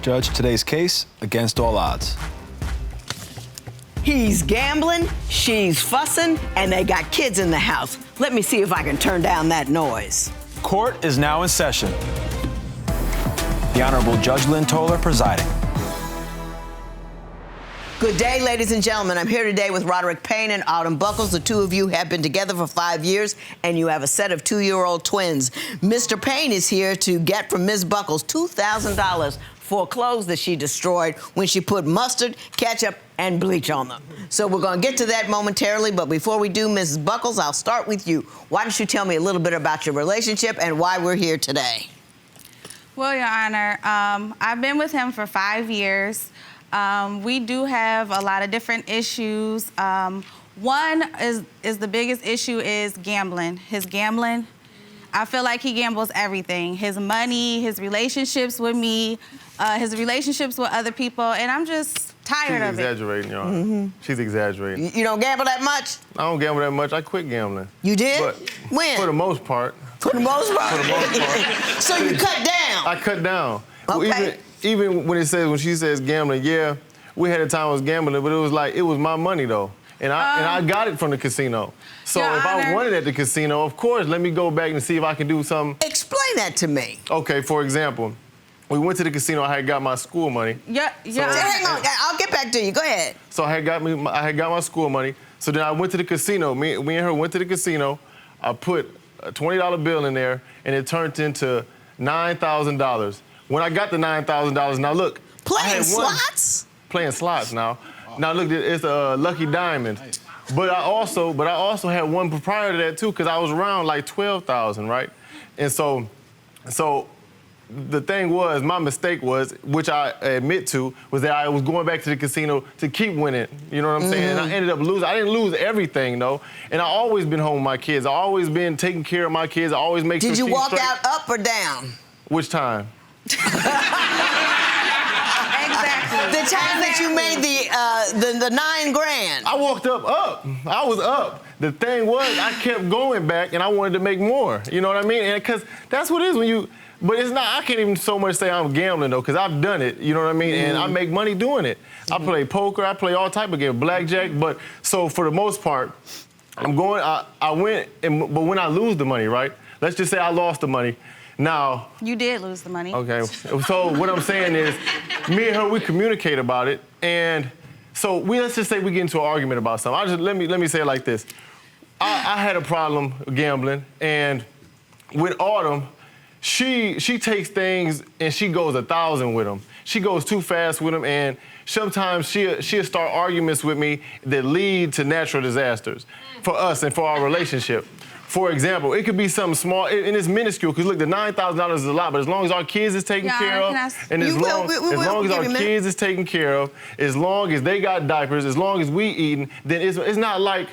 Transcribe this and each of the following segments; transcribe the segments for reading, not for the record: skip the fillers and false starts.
Judge, today's case, against all odds. He's gambling, she's fussing, and they got kids in the house. Let me see if I can turn down that noise. Court is now in session. The Honorable Judge Lynn Toller presiding. Good day, ladies and gentlemen. I'm here today with Roderick Payne and Autumn Buckles. The two of you have been together for 5 years, and you have a set of 2-year-old twins. Mr. Payne is here to get from Ms. Buckles $2,000 for clothes that she destroyed when she put mustard, ketchup, and bleach on them. So we're going to get to that momentarily, but before we do, Mrs. Buckles, I'll start with you. Why don't you tell me a little bit about your relationship and why we're here today? Well, Your Honor, I've been with him for 5 years. We do have a lot of different issues. One is the biggest issue is gambling. His gambling, I feel like he gambles everything. His money, his relationships with me, his relationships with other people, and I'm just tired of it. She's exaggerating, Your Honor. She's exaggerating. You don't gamble that much? I don't gamble that much. I quit gambling. You did? But when? For the most part. For the most part? For the most part. So you cut down? I cut down. Okay. Well, even when she says gambling, yeah, we had a time I was gambling, but it was my money though. And I got it from the casino. So Your if Honor, I won it at the casino, of course, let me go back and see if I can do something. Explain that to me. Okay, for example, we went to the casino, I had got my school money. Yeah. Hang on, I'll get back to you. Go ahead. So I had got my school money. So then I went to the casino. Me and her went to the casino. I put a $20 bill in there, and it turned into $9,000. When I got the $9,000, now look. Playing slots? Playing slots now. Now look, it's a Lucky Diamond. But I also had one prior to that too, because I was around like 12,000, right? And so the thing was, my mistake was, which I admit to, was that I was going back to the casino to keep winning. You know what I'm saying? And I ended up losing. I didn't lose everything though. And I always been home with my kids. I always been taking care of my kids. I always make sure Did you she's walk straight. out up or down? Which time? The time that you made the $9 grand. I walked up. I was up. The thing was, I kept going back, and I wanted to make more. You know what I mean? And because that's what it is when you. But it's not. I can't even so much say I'm gambling though, because I've done it. You know what I mean? And I make money doing it. I play poker. I play all type of games, blackjack. But so for the most part, I'm going. I went, but when I lose the money, right? Let's just say I lost the money. Now. You did lose the money. Okay. So what I'm saying is, me and her, we communicate about it, and so let's just say we get into an argument about something. Let me say it like this. I had a problem gambling, and with Autumn, she takes things and she goes 1,000 with them. She goes too fast with them, and sometimes she'll start arguments with me that lead to natural disasters for us and for our relationship. For example, it could be something small, and it's minuscule, because look, the $9,000 is a lot, but as long as our kids is taken care of, and as long as our kids is taken care of, as long as they got diapers, as long as we eating, then it's not like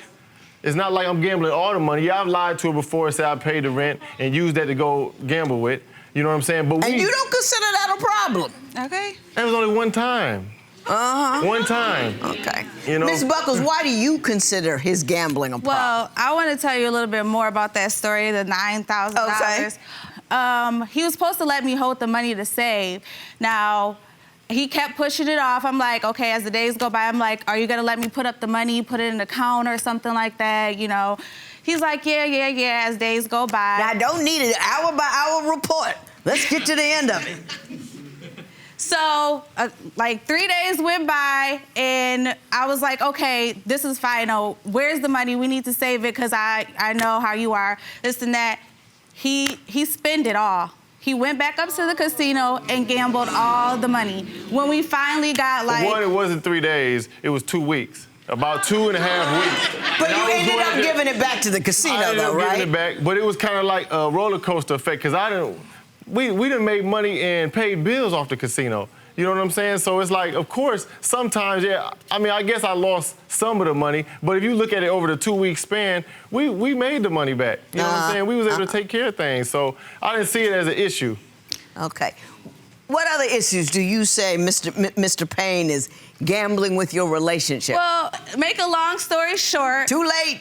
I'm gambling all the money. Yeah, I've lied to her before and said I paid the rent and used that to go gamble with. You know what I'm saying? But and you don't consider that a problem? Okay. That was only one time. One time. Okay. You know? Ms. Buckles, why do you consider his gambling a problem? Well, I want to tell you a little bit more about that story, the $9,000. Okay. He was supposed to let me hold the money to save. Now, he kept pushing it off. I'm like, okay, as the days go by, I'm like, are you going to let me put up the money, put it in the account or something like that, you know? He's like, yeah, as days go by. I don't need an hour-by-hour report. Let's get to the end of it. So, like 3 days went by, and I was like, okay, this is fine. Oh, where's the money? We need to save it, because I know how you are, this and that. He spent it all. He went back up to the casino and gambled all the money. When we finally got like... One, it wasn't 3 days, it was 2 weeks. About 2.5 weeks. But you ended up giving it back to the casino, though, right? Giving it back, but it was kind of like a roller coaster effect, because we done made money and paid bills off the casino. You know what I'm saying? So it's like, of course, sometimes, yeah, I mean, I guess I lost some of the money, but if you look at it over the 2-week span, we made the money back. You know what I'm saying? We was able to take care of things, so I didn't see it as an issue. Okay. What other issues do you say Mr. Payne is gambling with your relationship? Well, make a long story short. Too late.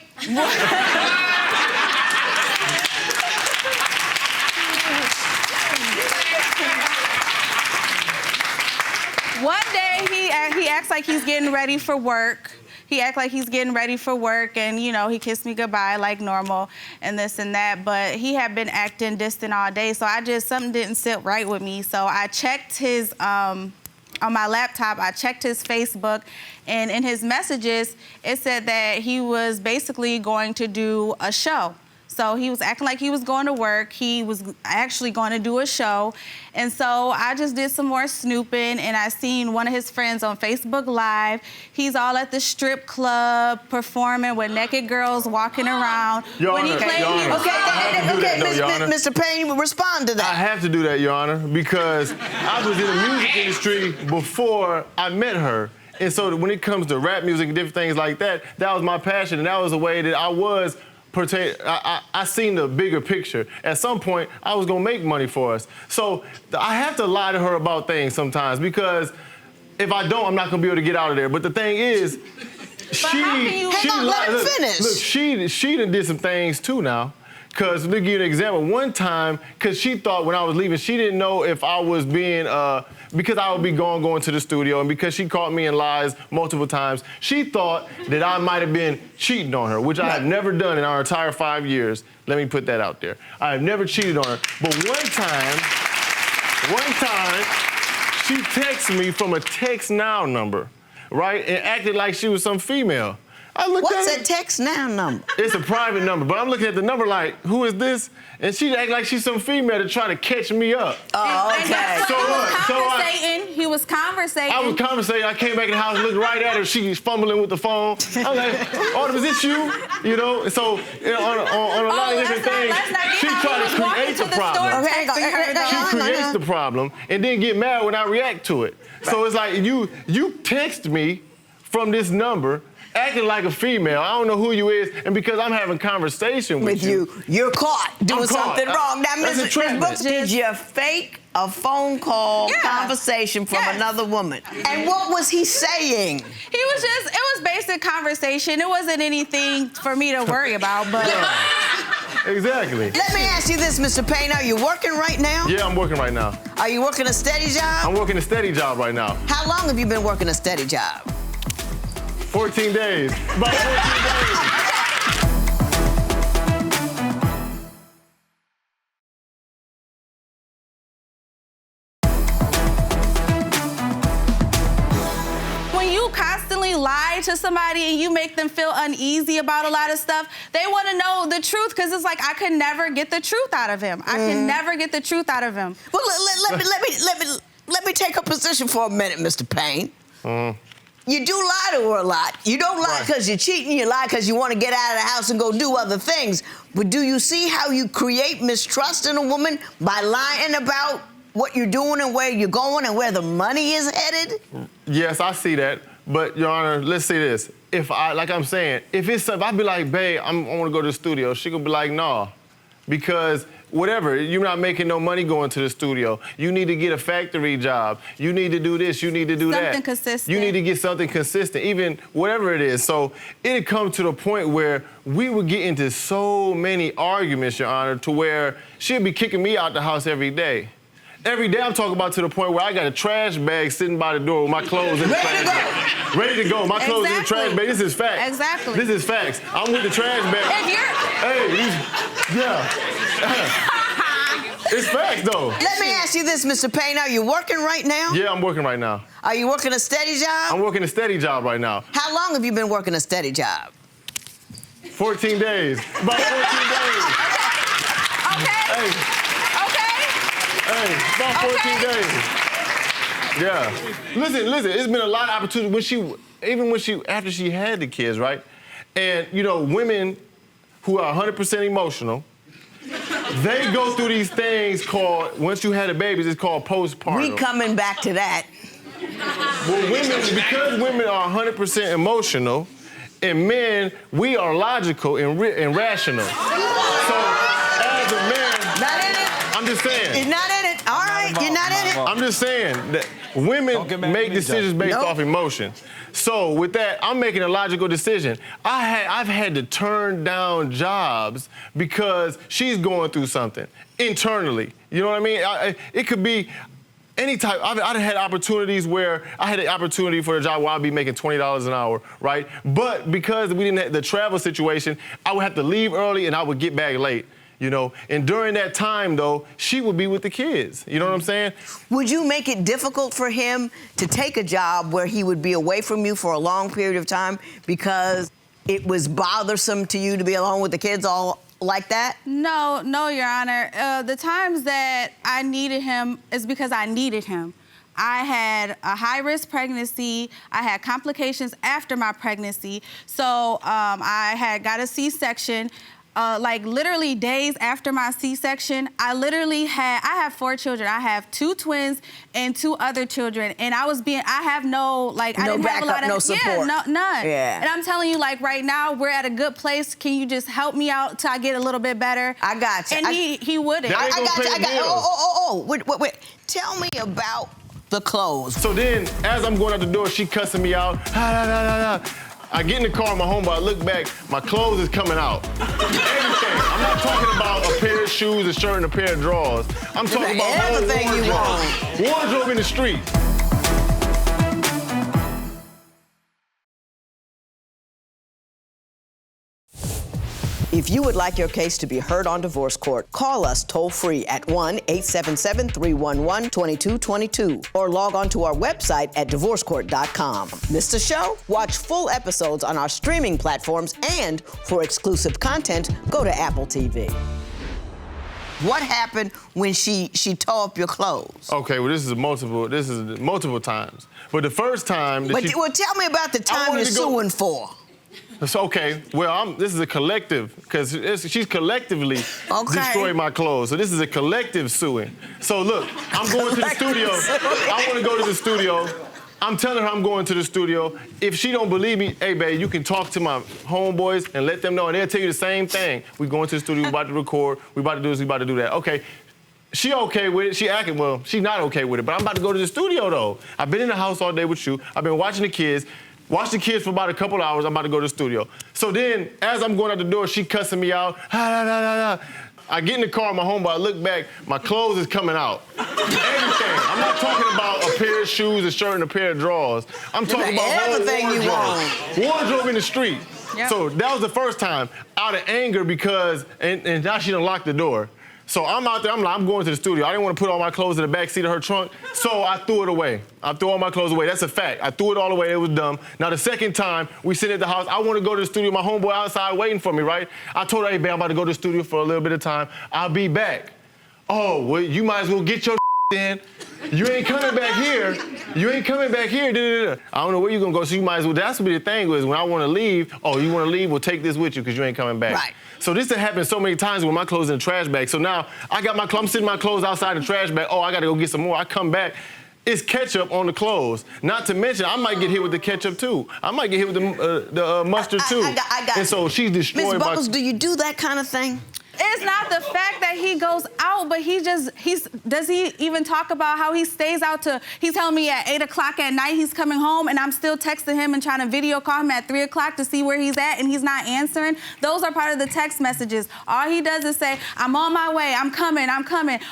acts like he's getting ready for work. And, you know, he kissed me goodbye like normal and this and that, but he had been acting distant all day, so something didn't sit right with me. So I checked his, on my laptop, I checked his Facebook, and in his messages, it said that he was basically going to do a show. So he was acting like he was going to work. He was actually going to do a show. And so I just did some more snooping, and I seen one of his friends on Facebook Live. He's all at the strip club performing with naked girls walking around. Your Honor, Mr. Payne, respond to that. I have to do that, Your Honor, because I was in the music industry before I met her. And so when it comes to rap music and different things like that, that was my passion, and that was the way that I was I seen the bigger picture. At some point, I was gonna make money for us. So I have to lie to her about things sometimes, because if I don't, I'm not gonna be able to get out of there. But the thing is, she done did some things too now. Because, to give you an example, one time, because she thought when I was leaving, she didn't know if I was being, because I would be going to the studio, and because she caught me in lies multiple times, she thought that I might have been cheating on her, which I have never done in our entire 5 years. Let me put that out there. I have never cheated on her. But one time, she texted me from a Text Now number, right, and acted like she was some female. What's that Text Now number? It's a private number, but I'm looking at the number like, who is this? And she act like she's some female to try to catch me up. Oh, okay. He was conversating. I was conversating. I came back in the house, looked right at her. She's fumbling with the phone. I'm like, oh, is this you? You know? So on a lot of different things, she tried to create the problem. She creates the problem and then get mad when I react to it. So it's like you text me from this number, acting like a female. I don't know who you is, and because I'm having conversation with you, you're caught doing something wrong. Now, Ms. Brooks, did you fake a phone call conversation from another woman? And what was he saying? It was basic conversation. It wasn't anything for me to worry about, but... Exactly. Let me ask you this, Mr. Payne. Are you working right now? Yeah, I'm working right now. Are you working a steady job? I'm working a steady job right now. How long have you been working a steady job? 14 days. About 14 days. When you constantly lie to somebody and you make them feel uneasy about a lot of stuff, they want to know the truth, because it's like, I could never get the truth out of him. I can never get the truth out of him. Well, let me take a position for a minute, Mr. Payne. You do lie to her a lot. You don't lie because you're cheating. You lie because you want to get out of the house and go do other things. But do you see how you create mistrust in a woman by lying about what you're doing and where you're going and where the money is headed? Yes, I see that. But, Your Honor, let's say this. Like I'm saying, if it's something, I'd be like, babe, I want to go to the studio. She could be like, nah. Because whatever, you're not making no money going to the studio. You need to get a factory job. You need to do this, you need to do that. Something consistent. You need to get something consistent, even whatever it is. So it'd come to the point where we would get into so many arguments, Your Honor, to where she'd be kicking me out the house every day. Every day I'm talking about to the point where I got a trash bag sitting by the door with my clothes in the trash bag. Ready to go. My clothes in the trash bag. This is facts. Exactly. This is facts. I'm with the trash bag. It's facts, though. Let me ask you this, Mr. Payne. Are you working right now? Yeah, I'm working right now. Are you working a steady job? I'm working a steady job right now. How long have you been working a steady job? 14 days. About 14 days. Okay. Hey, about 14 days. Yeah. Listen, it's been a lot of opportunity after she had the kids, right? And, you know, women who are 100% emotional, they go through these things called, once you had a baby, it's called postpartum. We coming back to that. Well, because women are 100% emotional, and men, we are logical and rational. So, as a man, not in it. I'm just saying. You're not in it. All right, you're not in it. I'm just saying that women make decisions based off emotion. So with that, I'm making a logical decision. I've had to turn down jobs because she's going through something internally. You know what I mean? It could be, I've had opportunities where I had an opportunity for a job where I'd be making $20 an hour, right? But because we didn't have the travel situation, I would have to leave early and I would get back late. You know, and during that time, though, she would be with the kids. You know what I'm saying? Would you make it difficult for him to take a job where he would be away from you for a long period of time because it was bothersome to you to be alone with the kids all like that? No, Your Honor. The times that I needed him is because I needed him. I had a high-risk pregnancy. I had complications after my pregnancy. So I had got a C-section. Like literally days after my C-section, I have 4 children. I have 2 twins and 2 other children. And I have no, like, I didn't have a lot of, no support. Yeah, none. Yeah. And I'm telling you, like, right now, we're at a good place. Can you just help me out till I get a little bit better? I got you. And he wouldn't. That ain't gonna pay the bills. Wait. Tell me about the clothes. So then, as I'm going out the door, she cussing me out. I get in the car, my homeboy, I look back, my clothes is coming out. Everything. I'm not talking about a pair of shoes, a shirt, and a pair of drawers. I'm talking about everything whole you want. Wardrobe in the street. If you would like your case to be heard on divorce court, call us toll-free at 1-877-311-2222 or log on to our website at divorcecourt.com. Missed a show? Watch full episodes on our streaming platforms, and for exclusive content, go to Apple TV. What happened when she tore up your clothes? Okay, well, this is multiple times. But the first time that Well, tell me about the time you're suing for. It's okay. Well, this is a collective, because she's collectively destroyed my clothes. So this is a collective suing. So look, I'm going to the studio. I want to go to the studio. I'm telling her I'm going to the studio. If she don't believe me, hey, babe, you can talk to my homeboys and let them know, and they'll tell you the same thing. We going to the studio, we about to record, we about to do this, we about to do that. Okay. She okay with it. She acting, well, she's not okay with it, but I'm about to go to the studio, though. I've been in the house all day with you. I've been watching the kids. Watch the kids for about a couple hours. I'm about to go to the studio. So then, as I'm going out the door, she cussing me out. I get in the car, my homeboy, I look back, my clothes is coming out. Everything. I'm not talking about a pair of shoes, a shirt, and a pair of drawers. I'm talking about everything whole you want. Wardrobe in the street. Yep. So that was the first time, out of anger, because, and now she done locked the door. So I'm out there, I'm going to the studio. I didn't want to put all my clothes in the back seat of her trunk, so I threw it away. I threw all my clothes away. That's a fact. I threw it all away. It was dumb. Now, the second time, we sit at the house. I want to go to the studio. My homeboy outside waiting for me, right? I told her, hey, babe, I'm about to go to the studio for a little bit of time. I'll be back. Oh, well, you might as well get your in. You ain't coming back here. You ain't coming back here. I don't know where you're going to go, so you might as well. That's what the thing is. When I want to leave, oh, you want to leave? Well, take this with you because you ain't coming back. Right. So this has happened so many times with my clothes in the trash bag. So now I got I'm sitting my clothes outside the trash bag. Oh, I got to go get some more. I come back. It's ketchup on the clothes. Not to mention, I might get hit with the ketchup too. I might get hit with the mustard too. I got and so she's destroyed Ms. Buckles, do you do that kind of thing? It's not the fact that he goes out, but does he even talk about how he stays out he's telling me at 8 o'clock at night he's coming home, and I'm still texting him and trying to video call him at 3 o'clock to see where he's at, and he's not answering. Those are part of the text messages. All he does is say, I'm on my way, I'm coming,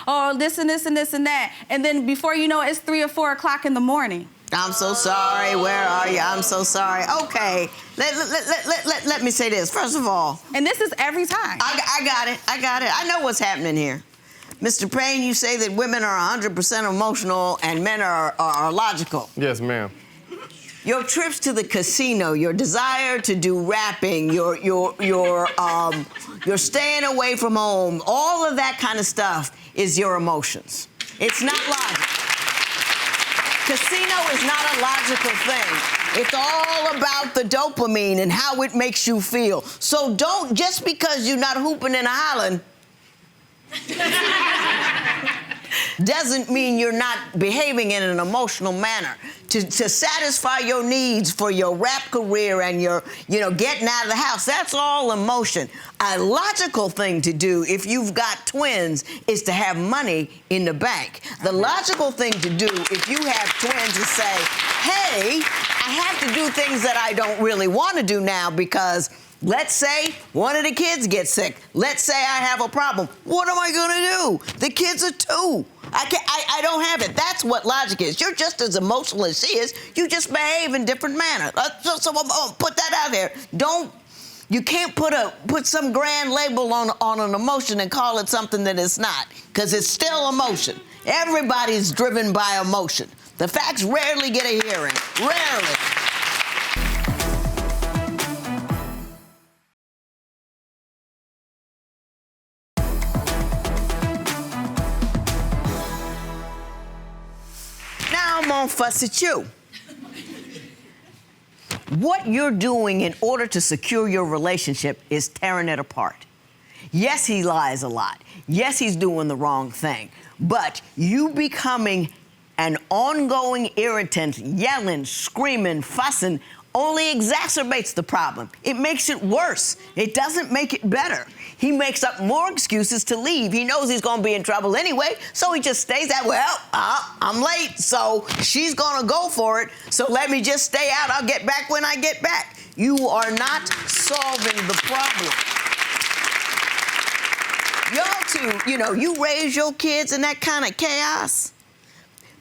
oh, this and this and this and that. And then before you know it, it's 3 or 4 o'clock in the morning. I'm so sorry. Where are you? I'm so sorry. Okay. Let me say this. First of all. And this is every time. I got it. I know what's happening here. Mr. Payne, you say that women are 100% emotional and men are logical. Yes, ma'am. Your trips to the casino, your desire to do rapping, your staying away from home, all of that kind of stuff is your emotions. It's not logic. Casino is not a logical thing. It's all about the dopamine and how it makes you feel. So don't, just because you're not hooping and hollering, doesn't mean you're not behaving in an emotional manner. To satisfy your needs for your rap career and your, getting out of the house, that's all emotion. A logical thing to do if you've got twins is to have money in the bank. The logical thing to do if you have twins is say, hey, I have to do things that I don't really want to do now because let's say one of the kids gets sick. Let's say I have a problem. What am I going to do? The kids are 2. I I don't have it. That's what logic is. You're just as emotional as she is. You just behave in different manner. So put that out there. You can't put some grand label on an emotion and call it something that it's not, because it's still emotion. Everybody's driven by emotion. The facts rarely get a hearing. Rarely. Now I'm gonna fuss at you. What you're doing in order to secure your relationship is tearing it apart. Yes, he lies a lot. Yes, he's doing the wrong thing. But you becoming an ongoing irritant, yelling, screaming, fussing, only exacerbates the problem. It makes it worse. It doesn't make it better. He makes up more excuses to leave. He knows he's gonna be in trouble anyway, so he just stays at, I'm late, so she's gonna go for it, so let me just stay out. I'll get back when I get back. You are not solving the problem. Y'all two, you raise your kids in that kind of chaos.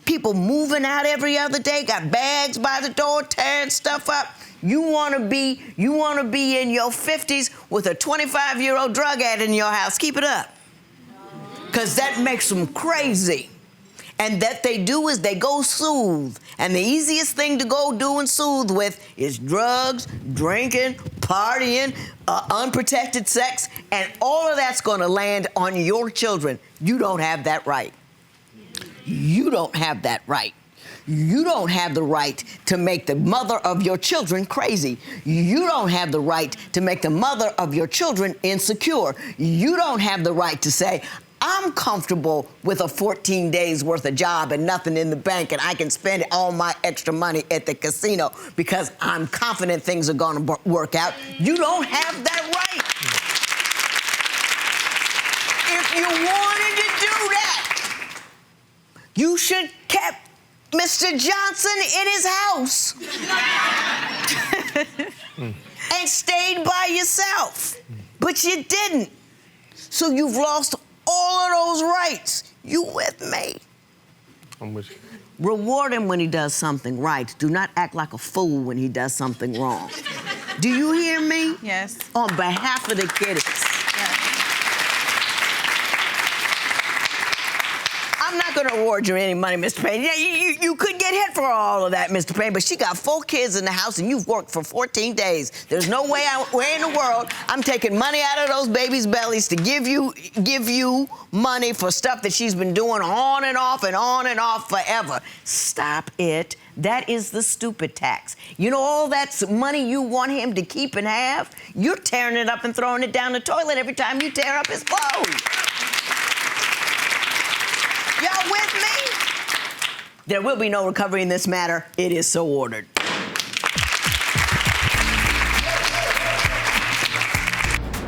People moving out every other day, got bags by the door, tearing stuff up. You want to be in your 50s with a 25-year-old drug addict in your house. Keep it up. Because that makes them crazy. And that they do is they go soothe. And the easiest thing to go do and soothe with is drugs, drinking, partying, unprotected sex, and all of that's going to land on your children. You don't have that right. You don't have that right. You don't have the right to make the mother of your children crazy. You don't have the right to make the mother of your children insecure. You don't have the right to say, I'm comfortable with a 14 days worth of job and nothing in the bank, and I can spend all my extra money at the casino because I'm confident things are going to work out. You don't have that right. If you wanted to do that, you should kept Mr. Johnson in his house and stayed by yourself. But you didn't. So you've lost all of those rights. You with me? I'm with you. Reward him when he does something right. Do not act like a fool when he does something wrong. Do you hear me? Yes. On behalf of the kiddies. I'm not going to award you any money, Mr. Payne. Yeah, you could get hit for all of that, Mr. Payne, but she got 4 kids in the house and you've worked for 14 days. There's no way in the world I'm taking money out of those babies' bellies to give you money for stuff that she's been doing on and off and on and off forever. Stop it. That is the stupid tax. You know all that money you want him to keep and have? You're tearing it up and throwing it down the toilet every time you tear up his clothes. Y'all with me? There will be no recovery in this matter. It is so ordered.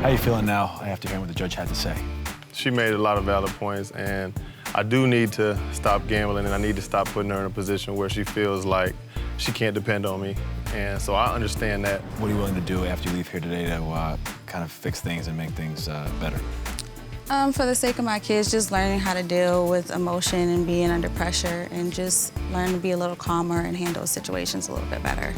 How you feeling now after hearing what the judge had to say? She made a lot of valid points, and I do need to stop gambling, and I need to stop putting her in a position where she feels like she can't depend on me. And so I understand that. What are you willing to do after you leave here today to kind of fix things and make things better? For the sake of my kids, just learning how to deal with emotion and being under pressure and just learn to be a little calmer and handle situations a little bit better.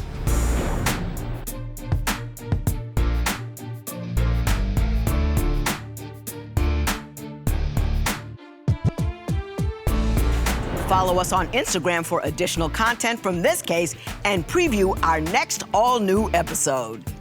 Follow us on Instagram for additional content from this case and preview our next all-new episode.